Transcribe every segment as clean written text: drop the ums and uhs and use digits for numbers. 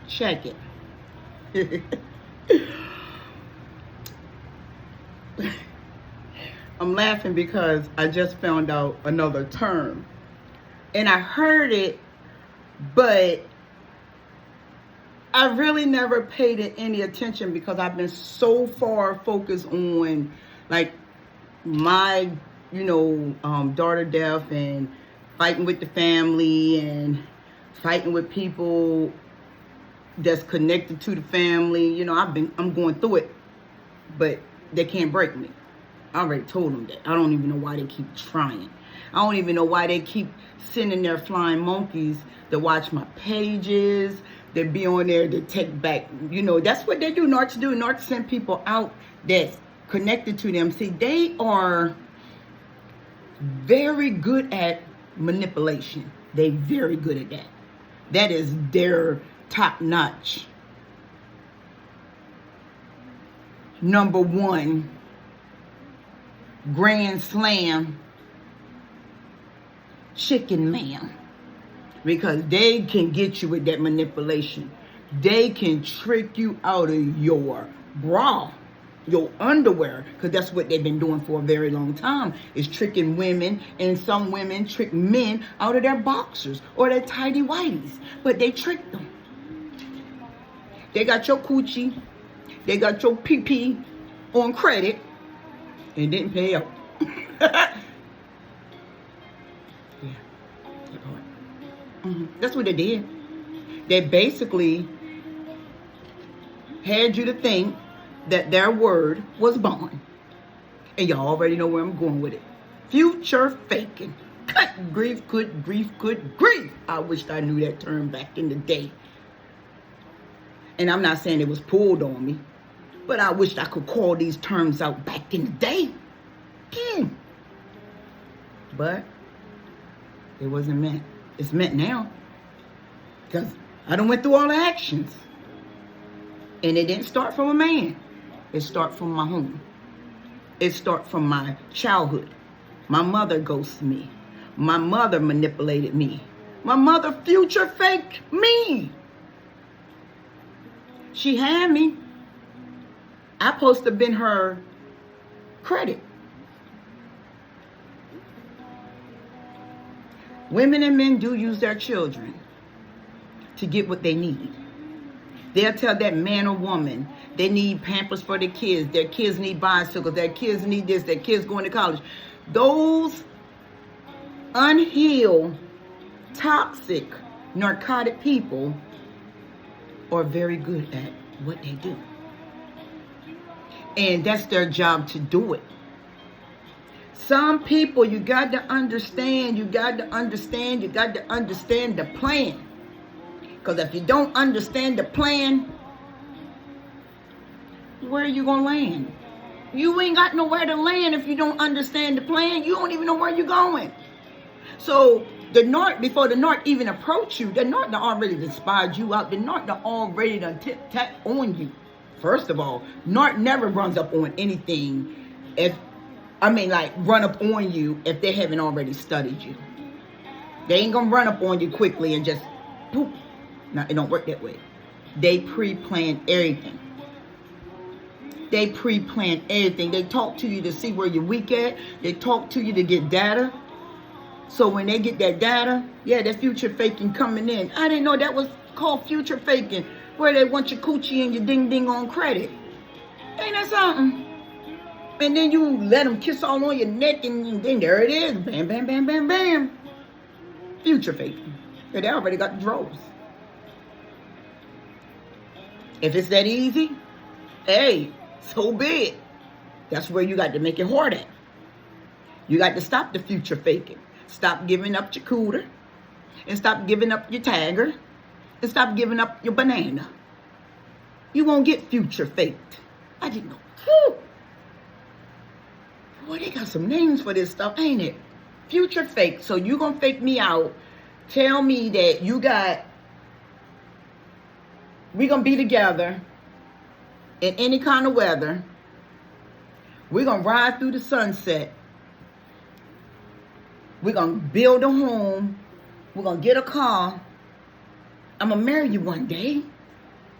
Check it. I'm laughing because I just found out another term. And I heard it, but I really never paid it any attention because I've been so far focused on like my, daughter death and fighting with the family and fighting with people that's connected to the family. I'm going through it, but they can't break me. I already told them that. I don't even know why they keep trying. I don't even know why they keep sending their flying monkeys to watch my pages. They be on there to take back. That's what they do. Narcs do. Narcs send people out that's connected to them. See, they are very good at manipulation. They very good at that. That is their top notch. Number one, grand slam chicken man. Because they can get you with that manipulation. They can trick you out of your bra, your underwear, because that's what they've been doing for a very long time, is tricking women, and some women trick men out of their boxers or their tidy whities, but they trick them. They got your coochie, they got your pee-pee on credit, and didn't pay up. That's what they did. They basically had you to think that their word was bond. And y'all already know where I'm going with it. Future faking. Cut grief, good grief, good grief. I wished I knew that term back in the day. And I'm not saying it was pulled on me, but I wished I could call these terms out back in the day. But it wasn't meant. It's meant now. Because I done went through all the actions. And it didn't start from a man. It started from my home. It started from my childhood. My mother ghosted me. My mother manipulated me. My mother future faked me. She had me. I supposed to have been her credit. Women and men do use their children to get what they need. They'll tell that man or woman they need Pampers for their kids need bicycles, their kids need this, their kids going to college. Those unhealed, toxic, narcotic people are very good at what they do. And that's their job to do it. Some people, you got to understand the plan. Because if you don't understand the plan, where are you going to land? You ain't got nowhere to land if you don't understand the plan. You don't even know where you're going. So the narc, before the narc even approach you, the narc done already done spied you out. The narc done already done tip-tap on you. First of all, narc never runs up on anything run up on you if they haven't already studied you. They ain't gonna run up on you quickly and just poof. No, it don't work that way. They pre-plan everything. They talk to you to see where you're weak at. They talk to you to get data. So when they get that data, that future faking coming in. I didn't know that was called future faking, where they want your coochie and your ding-ding on credit. Ain't that something? And then you let them kiss all on your neck, and then there it is. Bam, bam, bam, bam, bam. Future faking. They already got the drawers. If it's that easy, hey, so be it. That's where you got to make it hard at. You got to stop the future faking. Stop giving up your cooter. And stop giving up your tagger. And stop giving up your banana. You won't get future faked. I didn't know. Whew. Boy, they got some names for this stuff, ain't it? Future fake. So you gonna fake me out. Tell me that we gonna be together in any kind of weather. We're gonna ride through the sunset. We're gonna build a home. We're gonna get a car. I'm gonna marry you one day.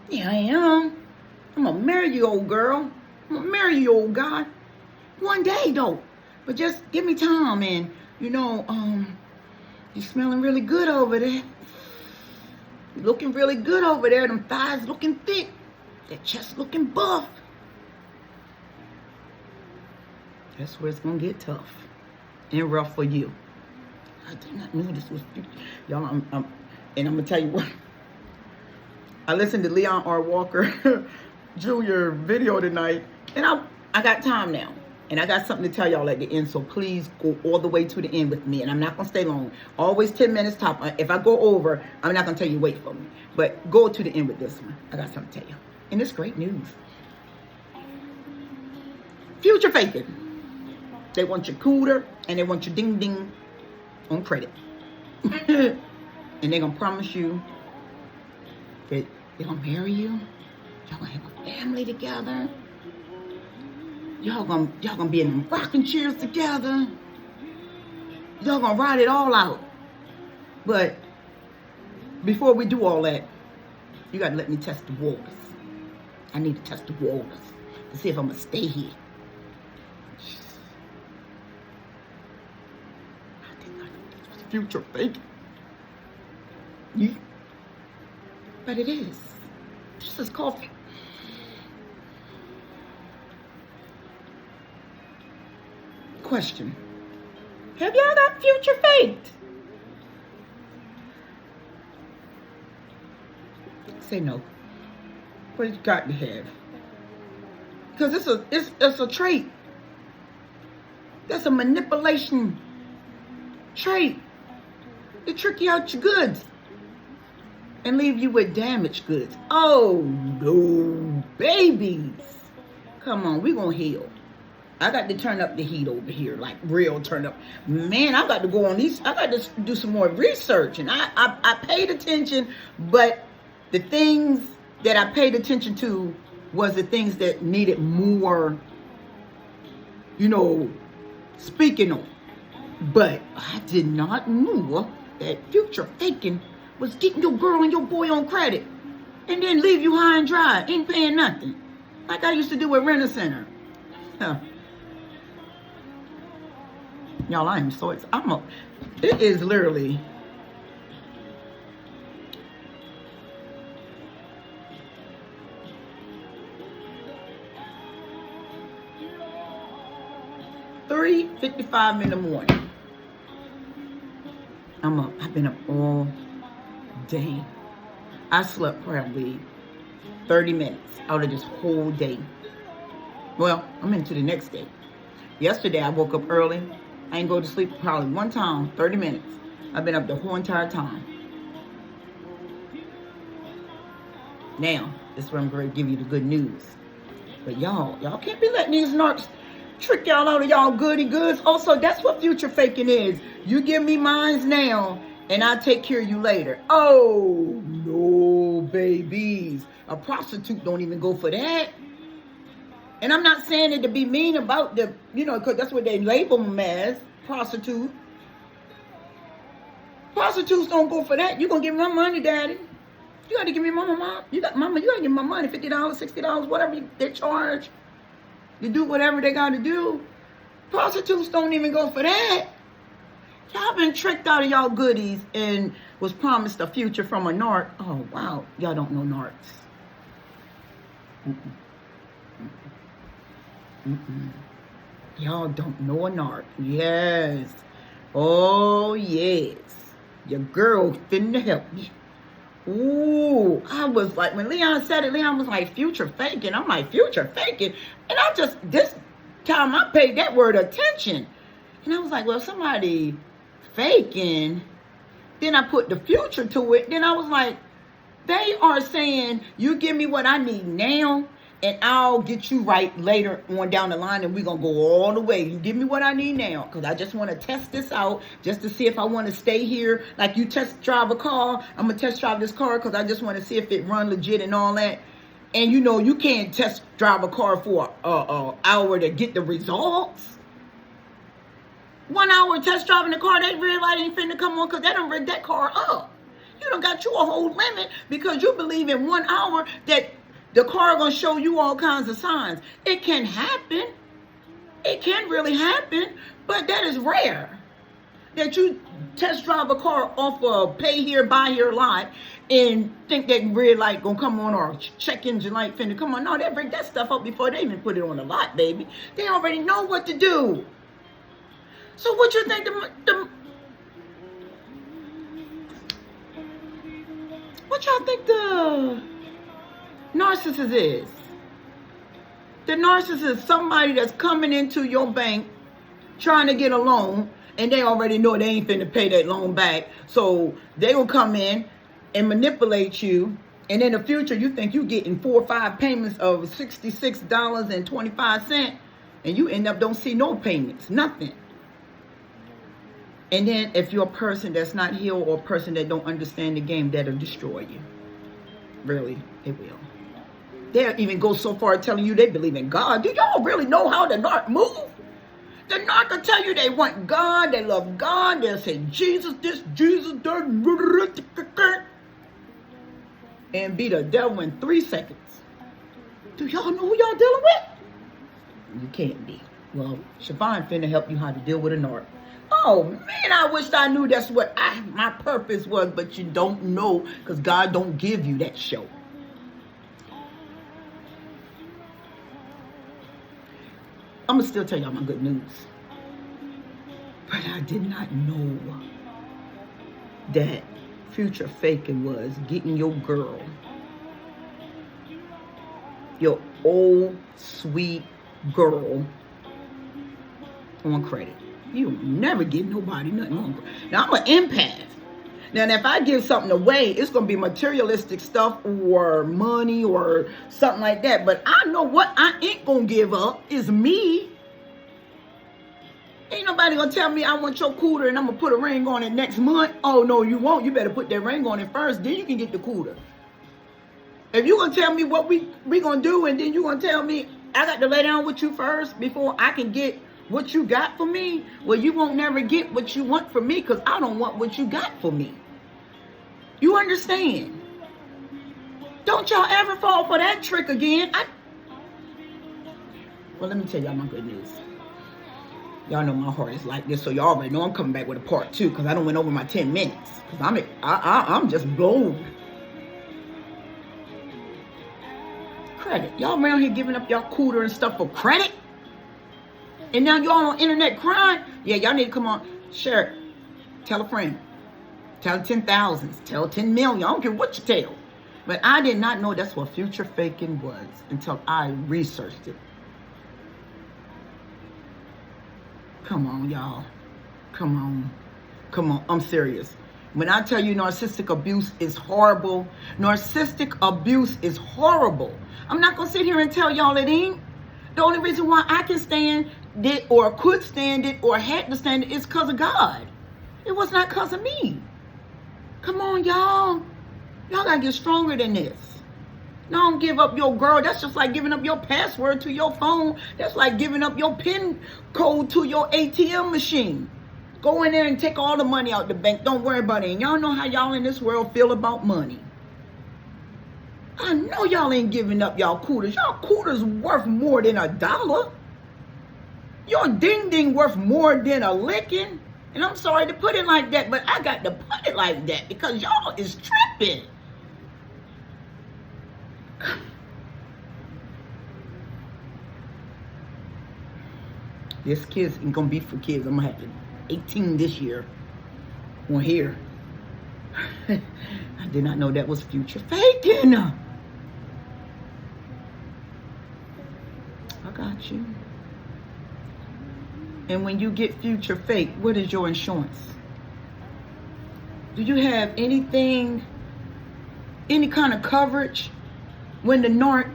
Yeah, I am. I'm gonna marry you, old girl. I'm gonna marry you, old guy. One day, though. But just give me time. And, you're smelling really good over there. You're looking really good over there. Them thighs looking thick. That chest looking buff. That's where it's gonna get tough and rough for you. I did not know this was, y'all. And I'm gonna tell you what. I listened to Leon R. Walker Jr. video tonight, and I got time now, and I got something to tell y'all at the end. So please go all the way to the end with me, and I'm not gonna stay long. Always 10 minutes top. If I go over, I'm not gonna tell you wait for me, but go to the end with this one. I got something to tell you, and it's great news. Future faking. They want your cooter and they want your ding ding on credit. And they're gonna promise you that they're gonna marry you. Y'all gonna have a family together. Y'all gonna be in them rocking chairs together. Y'all gonna ride it all out. But before we do all that, you gotta let me test the waters. I need to test the waters to see if I'm gonna stay here. Future faking. Yeah. But it is. This is coffee. Question. Have y'all got future faked? Say no. But it's got to have. Because it's a trait. That's a manipulation trait. They trick you out your goods and leave you with damaged goods. Oh no, babies. Come on, we gonna heal. I got to turn up the heat over here, like real turn up. Man, I got to go on these. I got to do some more research, and I paid attention, but the things that I paid attention to was the things that needed more, speaking on. But I did not know that future faking was getting your girl and your boy on credit and then leave you high and dry, ain't paying nothing. Like I used to do at Rent-A-Center. Huh. Y'all, I am so excited. It is literally $3:55 in the morning. I'm up. I've been up all day. I slept probably 30 minutes out of this whole day. Well, I'm into the next day. Yesterday, I woke up early. I ain't go to sleep probably one time, 30 minutes. I've been up the whole entire time. Now, this is where I'm going to give you the good news. But y'all can't be letting these narcs trick y'all out of y'all goody goods. Also, that's what future faking is. You give me mines now, and I'll take care of you later. Oh, no, babies. A prostitute don't even go for that. And I'm not saying it to be mean about the, because that's what they label them as, prostitute. Prostitutes don't go for that. You're going to give me my money, daddy. You got to give me mama. You got to give me my money, $50, $60, whatever they charge. You do whatever they got to do. Prostitutes don't even go for that. Y'all been tricked out of y'all goodies and was promised a future from a narc. Oh, wow. Y'all don't know narcs. Y'all don't know a narc. Yes. Oh, yes. Your girl finna help me. Ooh, I was like, when Leon said it, Leon was like, future faking. I'm like, future faking? And this time I paid that word attention. And I was like, well, if somebody faking, then I put the future to it. Then I was like, they are saying, you give me what I need now, and I'll get you right later on down the line, and we're going to go all the way. You give me what I need now, because I just want to test this out, just to see if I want to stay here. Like you test drive a car, I'm going to test drive this car, because I just want to see if it run legit and all that. And you can't test drive a car for an hour to get the results. 1 hour test driving the car, that red light ain't finna come on, because they done rigged that car up. You done got you a whole limit because you believe in 1 hour that the car gonna show you all kinds of signs. It can happen. It can really happen, but that is rare. That you test drive a car off a pay here, buy here lot and think that red light gonna come on or check engine light finna come on. No, they bring that stuff up before they even put it on the lot, baby. They already know what to do. So what you think what y'all think the narcissist is? The narcissist is somebody that's coming into your bank trying to get a loan, and they already know they ain't finna pay that loan back. So they gonna come in and manipulate you, and in the future you think you getting 4 or 5 payments of $66.25, and you end up don't see no payments, nothing. And then if you're a person that's not healed or a person that don't understand the game, that'll destroy you. Really, it will. They'll even go so far telling you they believe in God. Do y'all really know how the narc move? The narc will tell you they want God, they love God, they'll say Jesus this, Jesus that, and be the devil in 3 seconds. Do y'all know who y'all dealing with? You can't be. Well, Siobhan finna help you how to deal with a narc. Oh man, I wish I knew that's what my purpose was, but you don't know because God don't give you that show. I'm gonna still tell y'all my good news. But I did not know that future faking was getting your girl, your old sweet girl, on credit. You'll never give nobody nothing on credit. Now I'm an empath. Now if I give something away, it's gonna be materialistic stuff or money or something like that. But I know what I ain't gonna give up is me. Ain't nobody gonna tell me I want your cooter and I'm gonna put a ring on it next month. Oh no, you won't. You better put that ring on it first, then you can get the cooter. If you gonna tell me what we gonna do and then you gonna tell me I got to lay down with you first before I can get what you got for me, well, you won't never get what you want from me because I don't want what you got for me. You understand? Don't y'all ever fall for that trick again. Well, let me tell y'all my good news. Y'all know my heart is like this, so y'all already know I'm coming back with a part 2 because I don't went over my 10 minutes. Because I'm just blown. Credit. Y'all around here giving up y'all cooter and stuff for credit? And now y'all on internet crying? Yeah, y'all need to come on, share it. Tell a friend. Tell 10,000. Tell 10 million. I don't care what you tell. But I did not know that's what future faking was until I researched it. Come on, y'all. Come on. Come on. I'm serious. When I tell you narcissistic abuse is horrible, narcissistic abuse is horrible. I'm not going to sit here and tell y'all it ain't. The only reason why I can stand it or could stand it or had to stand it is because of God. It was not because of me. Come on, y'all. Y'all got to get stronger than this. Don't give up your girl. That's just like giving up your password to your phone. That's like giving up your PIN code to your ATM machine. Go in there and take all the money out the bank. Don't worry about it. And y'all know how y'all in this world feel about money. I know y'all ain't giving up y'all cooters. Y'all cooters worth more than $1. Your ding ding worth more than a licking. And I'm sorry to put it like that, but I got to put it like that because y'all is tripping. This kids ain't gonna be for kids. I'm gonna have to 18 this year on here. I did not know that was future faking. I got you. And when you get future fake, what is your insurance? Do you have anything, any kind of coverage when the narc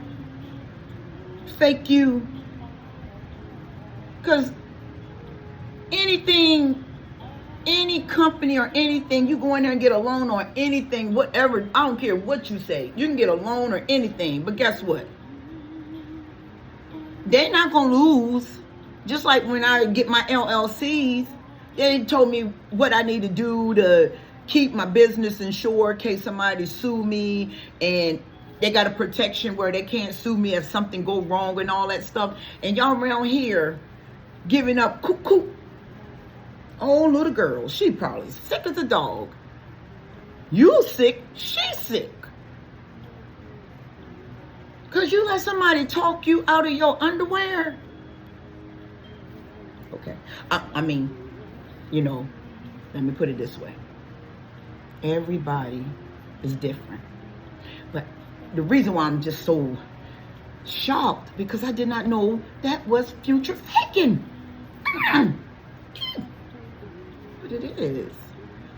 fake you? Because anything, any company or anything, you go in there and get a loan or anything, whatever, I don't care what you say. You can get a loan or anything, but guess what? They're not going to lose. Just like when I get my LLCs, they told me what I need to do to keep my business insured in case somebody sue me, and they got a protection where they can't sue me if something go wrong and all that stuff. And y'all around here giving up cuckoo. Oh, little girl, she probably sick as a dog. You sick, she's sick. Because you let somebody talk you out of your underwear. Okay. I mean, you know, let me put it this way. Everybody is different. But the reason why I'm just so shocked, because I did not know that was future faking. But it is.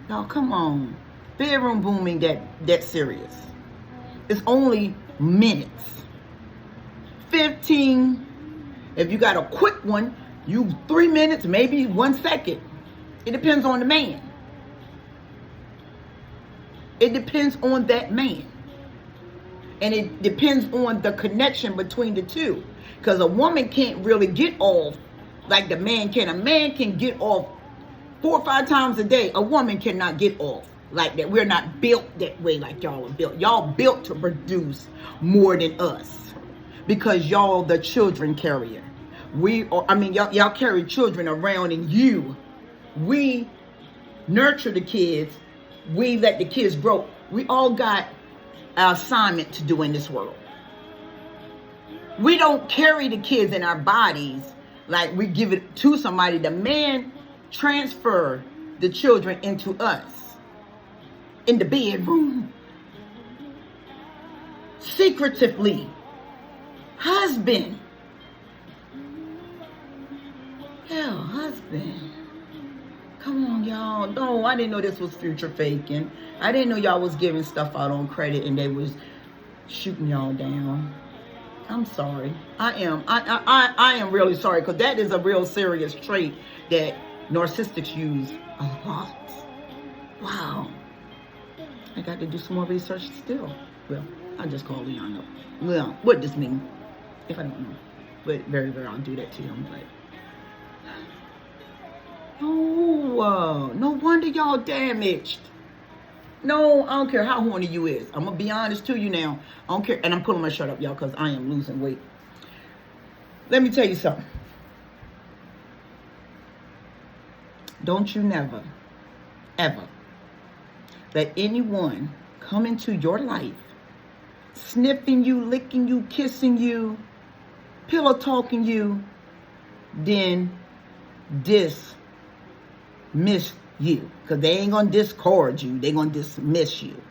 Y'all, come on. Bedroom booming that serious. It's only minutes. 15. If you got a quick one, you 3 minutes, maybe 1 second. It depends on the man. It depends on that man. And it depends on the connection between the two. Because a woman can't really get off like the man can. A man can get off 4 or 5 times a day. A woman cannot get off like that. We're not built that way like y'all are built. Y'all built to produce more than us. Because y'all the children carrier. Y'all carry children around, and we nurture the kids. We let the kids grow. We all got our assignment to do in this world. We don't carry the kids in our bodies like we give it to somebody. The man transfer the children into us in the bedroom secretively. Husband. Yeah, husband. Come on, y'all. No, I didn't know this was future faking. I didn't know y'all was giving stuff out on credit and they was shooting y'all down. I'm sorry. I am really sorry, because that is a real serious trait that narcissists use a lot. Wow. I got to do some more research still. Well, I just call Leon up. Well, what does this mean? If I don't know. But very, very, I'll do that to him. But no wonder y'all damaged. No, I don't care how horny you is. I'm going to be honest to you now. I don't care. And I'm pulling my shirt up, y'all, because I am losing weight. Let me tell you something. Don't you never, ever let anyone come into your life sniffing you, licking you, kissing you, pillow talking you, then dismiss you. Because they ain't going to discard you. They're going to dismiss you.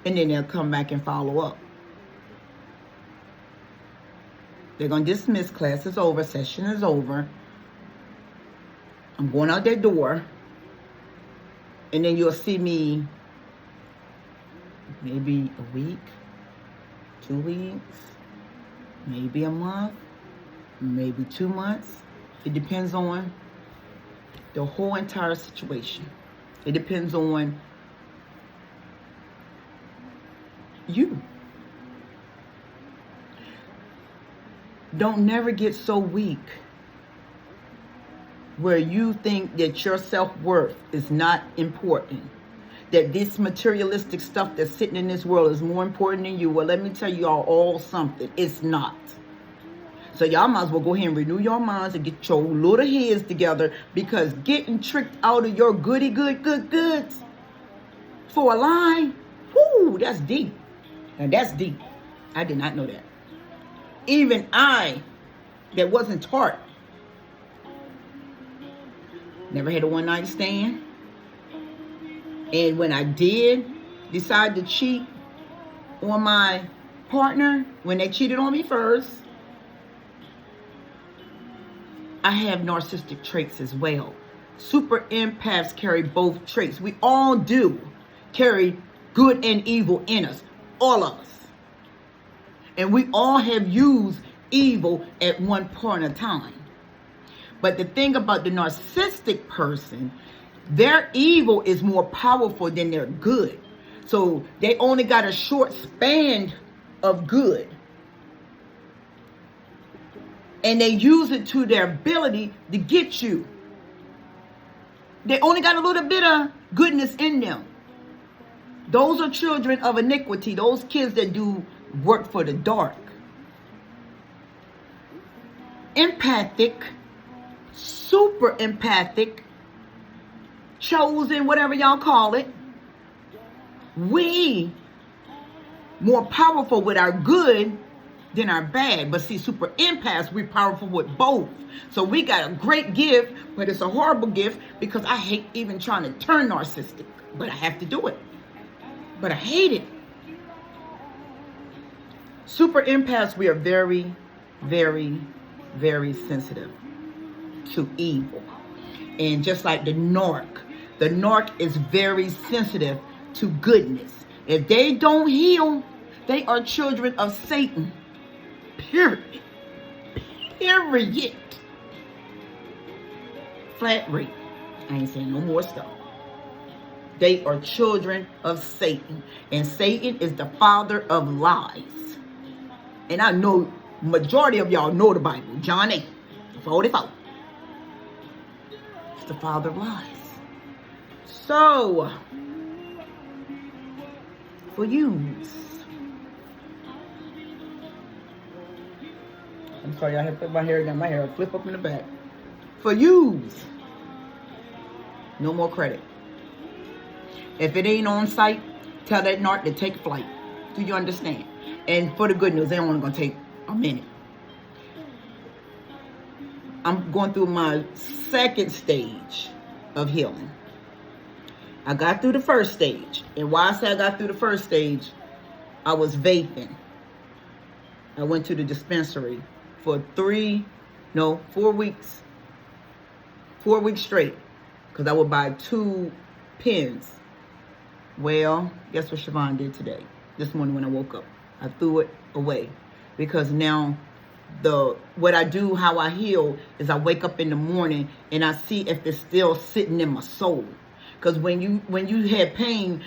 And then they'll come back and follow up. They're going to dismiss. Class is over. Session is over. I'm going out that door. And then you'll see me maybe a week, 2 weeks, maybe a month, maybe 2 months. It depends on the whole entire situation. It depends on you. Don't never get so weak where you think that your self-worth is not important, that this materialistic stuff that's sitting in this world is more important than you. Well, let me tell you all something. It's not. So y'all might as well go ahead and renew your minds and get your little heads together, because getting tricked out of your goods for a lie, whoo, that's deep. And that's deep. I did not know that. Even I, that wasn't taught, never had a one-night stand. And when I did decide to cheat on my partner, when they cheated on me first, I have narcissistic traits as well. Super empaths carry both traits. We all do carry good and evil in us. All of us. And we all have used evil at one point in time. But the thing about the narcissistic person, their evil is more powerful than their good. So they only got a short span of good. And they use it to their ability to get you. They only got a little bit of goodness in them. Those are children of iniquity. Those kids that do work for the dark. Empathic, super empathic, chosen, whatever y'all call it. We more powerful with our good than our bad. But see, super empaths, we're powerful with both. So we got a great gift, but it's a horrible gift because I hate even trying to turn narcissistic. But I have to do it. But I hate it. Super empaths, we are very, very, very sensitive to evil. And just like the narc is very sensitive to goodness. If they don't heal, they are children of Satan. Period. Period. Flat rate. I ain't saying no more stuff. They are children of Satan. And Satan is the father of lies. And I know majority of y'all know the Bible. John 8:44. It's the father of lies. So, for yous. I'm sorry, I have to put my hair down. My hair will flip up in the back. For yous. No more credit. If it ain't on site, tell that narc to take flight. Do you understand? And for the good news, they only gonna take a minute. I'm going through my second stage of healing. I got through the first stage. And why I say I got through the first stage, I was vaping. I went to the dispensary for 4 weeks. 4 weeks straight. Because I would buy 2 pens. Well, guess what Siobhan did today? This morning when I woke up. I threw it away. Because now what I do, how I heal, is I wake up in the morning and I see if it's still sitting in my soul. Because when you have pain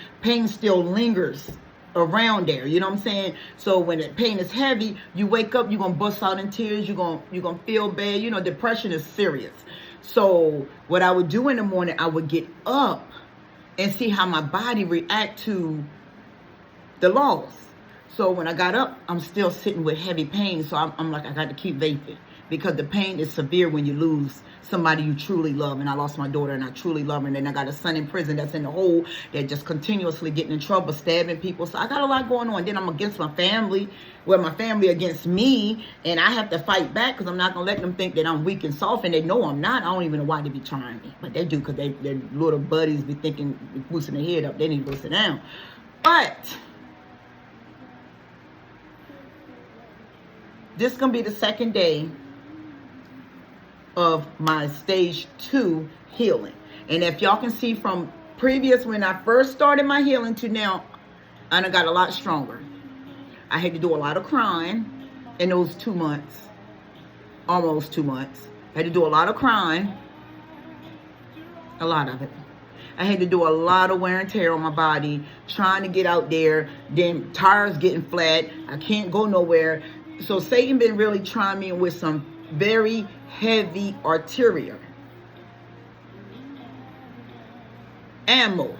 still lingers around there. You know what I'm saying? So when the pain is heavy, you wake up, you're going to bust out in tears. You're going to feel bad. You know, depression is serious. So what I would do in the morning, I would get up and see how my body react to the loss. So when I got up, I'm still sitting with heavy pain. So I'm like, I got to keep vaping. Because the pain is severe when you lose somebody you truly love. And I lost my daughter and I truly love her. And then I got a son in prison that's in the hole. They're just continuously getting in trouble, stabbing people. So I got a lot going on. Then I'm against my family. Well, my family against me. And I have to fight back because I'm not going to let them think that I'm weak and soft. And they know I'm not. I don't even know why they be trying me. But they do because their little buddies be thinking, boosting their head up. They need to go sit down. But this is going to be the second day of my stage 2 healing. And if y'all can see from previous, when I first started my healing to now, I done got a lot stronger. I had to do a lot of crying in those 2 months. Almost 2 months. I had to do a lot of crying. A lot of it. I had to do a lot of wear and tear on my body, trying to get out there. Then tires getting flat. I can't go nowhere. So Satan been really trying me with some very heavy artillery ammo.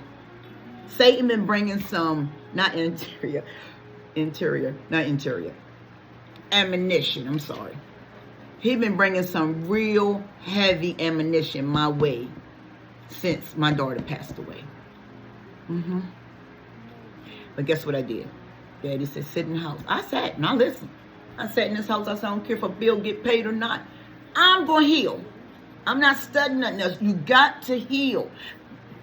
Satan been bringing some, not interior, ammunition. I'm sorry. He been bringing some real heavy ammunition my way since my daughter passed away. But guess what I did? Daddy said, sit in the house. I sat and I listened. I sat in this house. I said, I don't care if a bill get paid or not. I'm going to heal. I'm not studying nothing else. You got to heal.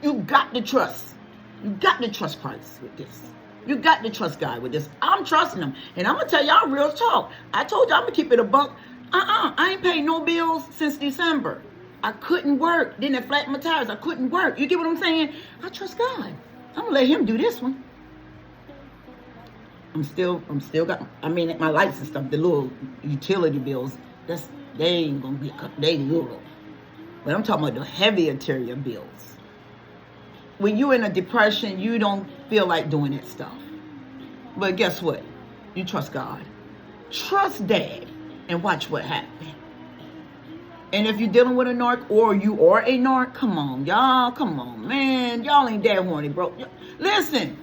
You got to trust. You got to trust Christ with this. You got to trust God with this. I'm trusting him. And I'm going to tell y'all real talk. I told y'all I'm going to keep it a buck. I ain't paid no bills since December. I couldn't work. Then it flattened my tires. I couldn't work. You get what I'm saying? I trust God. I'm going to let him do this one. I'm still got, I mean, my lights and stuff, the little utility bills, they ain't gonna be, they little. But I'm talking about the heavy interior bills. When you're in a depression, you don't feel like doing that stuff. But guess what? You trust God. Trust Dad and watch what happens. And if you're dealing with a narc or you are a narc, come on, y'all, come on, man. Y'all ain't that horny, bro. Listen.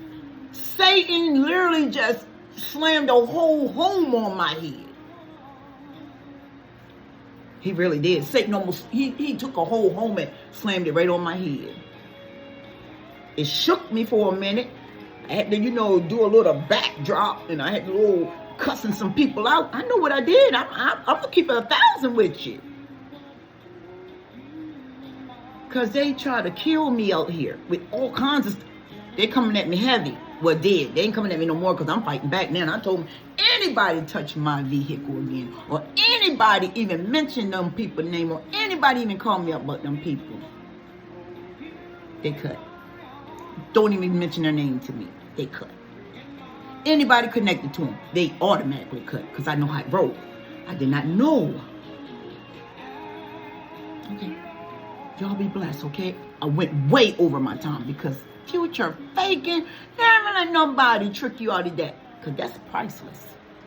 Satan literally just slammed a whole home on my head. He really did. Satan almost, he took a whole home and slammed it right on my head. It shook me for a minute. I had to, do a little backdrop, and I had to little cussing some people out. I know what I did. I'm going to keep it 1,000 with you. Because they try to kill me out here with all kinds of stuff. They coming at me heavy. Well, dead. They ain't coming at me no more because I'm fighting back now. And I told them, anybody touch my vehicle again, or anybody even mention them people name, or anybody even call me up about them people, they cut. Don't even mention their name to me. They cut. Anybody connected to them, they automatically cut because I know how it rolled. I did not know. Okay. Y'all be blessed, okay? I went way over my time because future faking, never let nobody trick you out of that because that's priceless.